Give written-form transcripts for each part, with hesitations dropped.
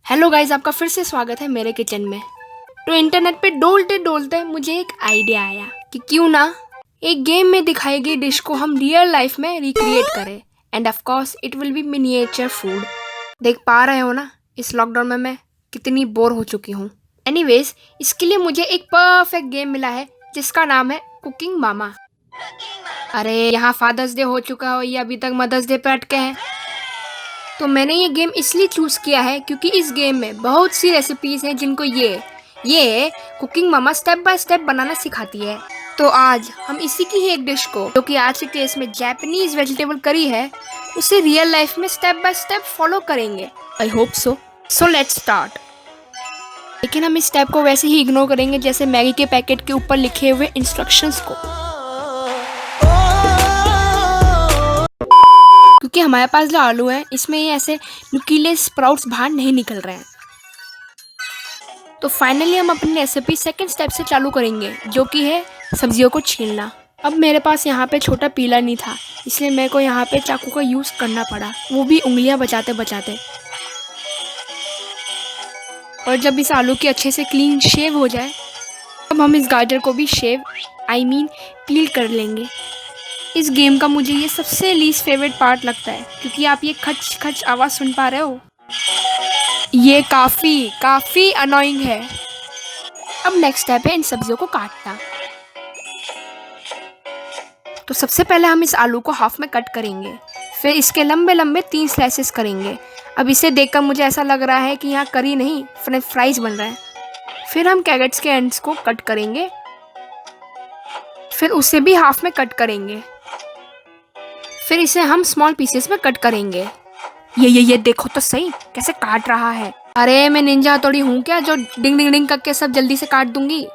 Hello guys, आपका फिर से स्वागत है मेरे किचन में। तो इंटरनेट पे डोलते डोलते मुझे एक आइडिया आया कि क्यों ना एक गेम में दिखाई गई डिश को हम रियल लाइफ में रिक्रिएट करें। End of course it will be miniature food. देख पा रहे हो ना, इस लॉकडाउन में मैं कितनी बोर हो चुकी हूँ। एनीवेज, इसके लिए मुझे एक परफेक्ट गेम मिला है जिसका नाम है कुकिंग मामा। अरे यहाँ फादर्स डे हो चुका है, ये अभी तक मदर्स डे पे अटके हैं। तो मैंने ये गेम इसलिए चूज़ किया है क्योंकि इस गेम में बहुत सी रेसिपीज़ हैं जिनको ये Cooking Mama step by step बनाना सिखाती है। तो आज हम इसी की ही एक डिश को, जो कि आज के केस में जापानीज वेजिटेबल करी है, उसे रियल लाइफ में स्टेप बाय स्टेप फॉलो करेंगे। I hope so let's start. लेकिन हम इस स्टेप को वैसे ही इग्नोर करेंगे जैसे मैगी के पैकेट के ऊपर लिखे हुए इंस्ट्रक्शंस को, क्योंकि हमारे पास जो आलू है इसमें ये ऐसे नुकीले स्प्राउट्स बाहर नहीं निकल रहे हैं। तो फाइनली हम अपनी रेसिपी सेकंड स्टेप से चालू करेंगे, जो कि है सब्जियों को छीलना। अब मेरे पास यहाँ पे छोटा पीला नहीं था, इसलिए मेरे को यहाँ पे चाकू का यूज़ करना पड़ा, वो भी उंगलियाँ बचाते बचाते। और जब इस आलू की अच्छे से क्लीन शेव हो जाए, अब हम इस गाजर को भी पील कर लेंगे। इस गेम का मुझे ये सबसे लीस्ट फेवरेट पार्ट लगता है, क्योंकि आप ये खच खच आवाज़ सुन पा रहे हो, ये काफ़ी अनोइंग है। अब नेक्स्ट स्टेप है इन सब्जियों को काटना। तो सबसे पहले हम इस आलू को हाफ में कट करेंगे, फिर इसके लंबे लंबे 3 स्लाइसेस करेंगे। अब इसे देखकर मुझे ऐसा लग रहा है कि यहाँ करी नहीं, फ्रेंच फ्राइज बन रहा है। फिर हम कैरेट्स के एंड्स को कट करेंगे, फिर उसे भी हाफ में कट करेंगे, फिर इसे हम स्मॉल पीसेस में कट करेंगे। ये देखो तो सही कैसे काट रहा है। अरे मैं निंजा थोड़ी हूँ क्या जो डिंग डिंग डिंग करके सब जल्दी से काट दूंगी।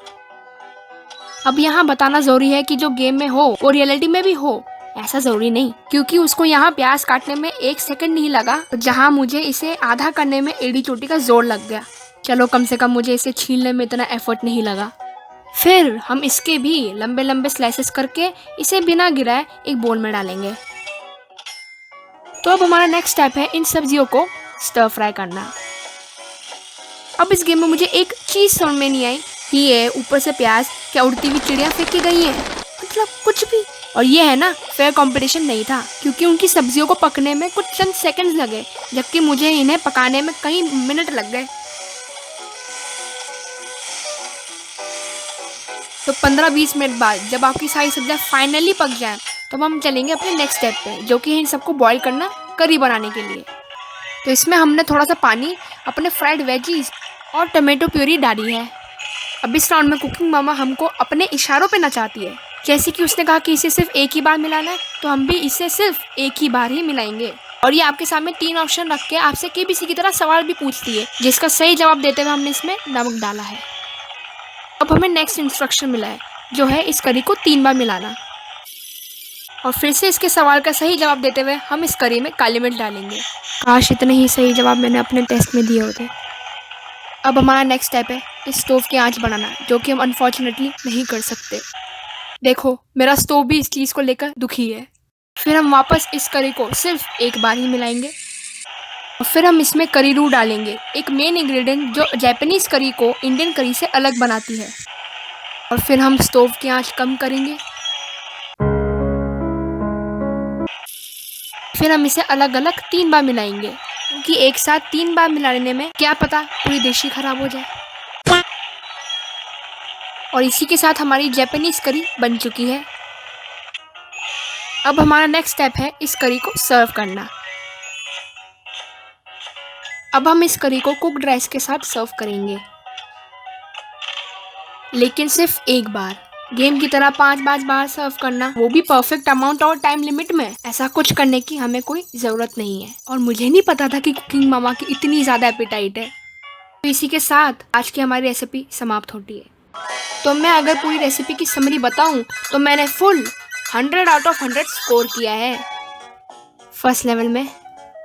अब यहाँ बताना जरूरी है कि जो गेम में हो वो रियलिटी में भी हो, ऐसा जरूरी नहीं, क्योंकि उसको यहाँ प्याज काटने में 1 सेकंड नहीं लगा, तो जहाँ मुझे इसे आधा करने में एड़ी चोटी का जोर लग गया। चलो कम से कम मुझे इसे छीलने में इतना एफर्ट नहीं लगा। फिर हम इसके भी लंबे लंबे स्लाइसेस करके इसे बिना गिराए एक बोल में डालेंगे। तो अब हमारा नेक्स्ट स्टेप है इन सब्जियों को स्टर फ्राई करना। अब इस गेम में मुझे एक चीज समझ में नहीं आई कि ये ऊपर से प्याज क्या उड़ती हुई चिड़िया फेंकी गई है, मतलब कुछ भी। और ये है ना, फेयर कंपटीशन नहीं था, क्योंकि उनकी सब्जियों को पकने में कुछ चंद सेकंड्स लगे, जबकि मुझे इन्हें पकाने में कई मिनट लग गए। तो 15-20 मिनट बाद जब आपकी सारी सब्जियां फाइनली पक जाए, तो हम चलेंगे अपने नेक्स्ट स्टेप पे, जो कि है इन सबको बॉईल करना करी बनाने के लिए। तो इसमें हमने थोड़ा सा पानी, अपने फ्राइड वेजीज और टमाटो प्यूरी डाली है। अब इस राउंड में कुकिंग मामा हमको अपने इशारों पे नचाती है, जैसे कि उसने कहा कि इसे सिर्फ एक ही बार मिलाना है, तो हम भी इसे सिर्फ एक ही बार ही मिलाएंगे। और ये आपके सामने 3 ऑप्शन रख के आपसे केबीसी की तरह सवाल भी पूछती है, जिसका सही जवाब देते हुए हमने इसमें नमक डाला है। अब हमें नेक्स्ट इंस्ट्रक्शन मिला है, जो है इस करी को 3 बार मिलाना। और फिर से इसके सवाल का सही जवाब देते हुए हम इस करी में काली मिर्च डालेंगे। काश इतने ही सही जवाब मैंने अपने टेस्ट में दिए होते। अब हमारा नेक्स्ट स्टेप है इस स्टोव की आंच बढ़ाना, जो कि हम अनफॉर्चुनेटली नहीं कर सकते। देखो मेरा स्टोव भी इस चीज़ को लेकर दुखी है। फिर हम वापस इस करी को सिर्फ एक बार ही मिलाएंगे, और फिर हम इसमें करी रू डालेंगे, एक मेन इंग्रेडिएंट जो जापानीज करी को इंडियन करी से अलग बनाती है। और फिर हम स्टोव की आंच कम करेंगे, फिर हम इसे अलग अलग 3 बार मिलाएंगे, क्योंकि एक साथ 3 बार मिलाने में क्या पता पूरी डिश ही खराब हो जाए। और इसी के साथ हमारी जापानीज करी बन चुकी है। अब हमारा नेक्स्ट स्टेप है इस करी को सर्व करना। अब हम इस करी को कुक्ड राइस के साथ सर्व करेंगे, लेकिन सिर्फ एक बार। गेम की तरह 5 बार सर्व करना, वो भी परफेक्ट अमाउंट और टाइम लिमिट में, ऐसा कुछ करने की हमें कोई ज़रूरत नहीं है। और मुझे नहीं पता था कि कुकिंग मामा की इतनी ज़्यादा एपेटाइट है। तो इसी के साथ आज की हमारी रेसिपी समाप्त होती है। तो मैं अगर पूरी रेसिपी की समरी बताऊं, तो मैंने फुल 100 आउट ऑफ 100 स्कोर किया है फर्स्ट लेवल में।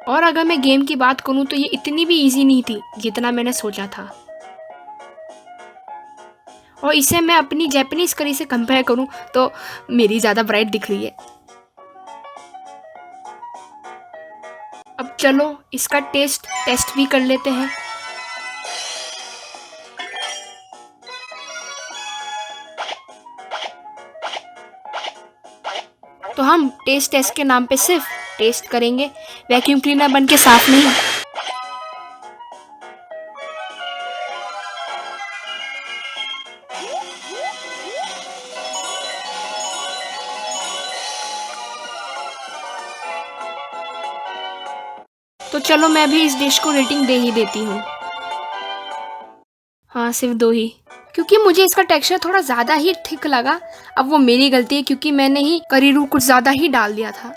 और अगर मैं गेम की बात करूं तो ये इतनी भी इजी नहीं थी जितना मैंने सोचा था। और इसे मैं अपनी जापानीज करी से कंपेयर करूं तो मेरी ज़्यादा ब्राइट दिख रही है। अब चलो इसका टेस्ट भी कर लेते हैं। हम टेस्ट टेस्ट के नाम पे सिर्फ टेस्ट करेंगे, वैक्यूम क्लीनर बन के साफ नहीं। तो चलो मैं भी इस डिश को रेटिंग दे ही देती हूँ। हाँ, सिर्फ 2 ही, क्योंकि मुझे इसका टेक्सचर थोड़ा ज़्यादा ही थिक लगा। अब वो मेरी गलती है क्योंकि मैंने ही करी रू कुछ ज़्यादा ही डाल दिया था।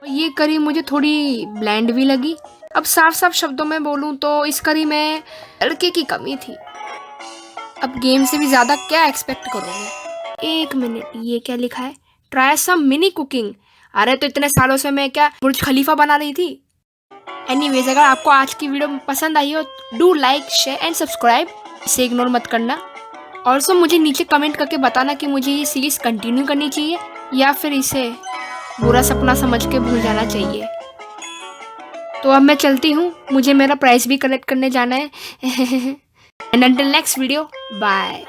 ये करी मुझे थोड़ी ब्लैंड भी लगी। अब साफ साफ शब्दों में बोलूँ तो इस करी में तड़के की कमी थी। अब गेम से भी ज़्यादा क्या एक्सपेक्ट करोगे। 1 मिनट, ये क्या लिखा है? Try some mini cooking. अरे तो इतने सालों से मैं क्या बुर्ज खलीफा बना रही थी। एनीवेज, अगर आपको आज की वीडियो पसंद आई हो do like, share and subscribe. इसे इग्नोर मत करना। ऑल्सो मुझे नीचे कमेंट करके बताना कि मुझे ये सीरीज कंटिन्यू करनी चाहिए या फिर इसे बुरा सपना समझ के भूल जाना चाहिए। तो अब मैं चलती हूँ, मुझे मेरा प्राइस भी कलेक्ट करने जाना है। And until next video, bye.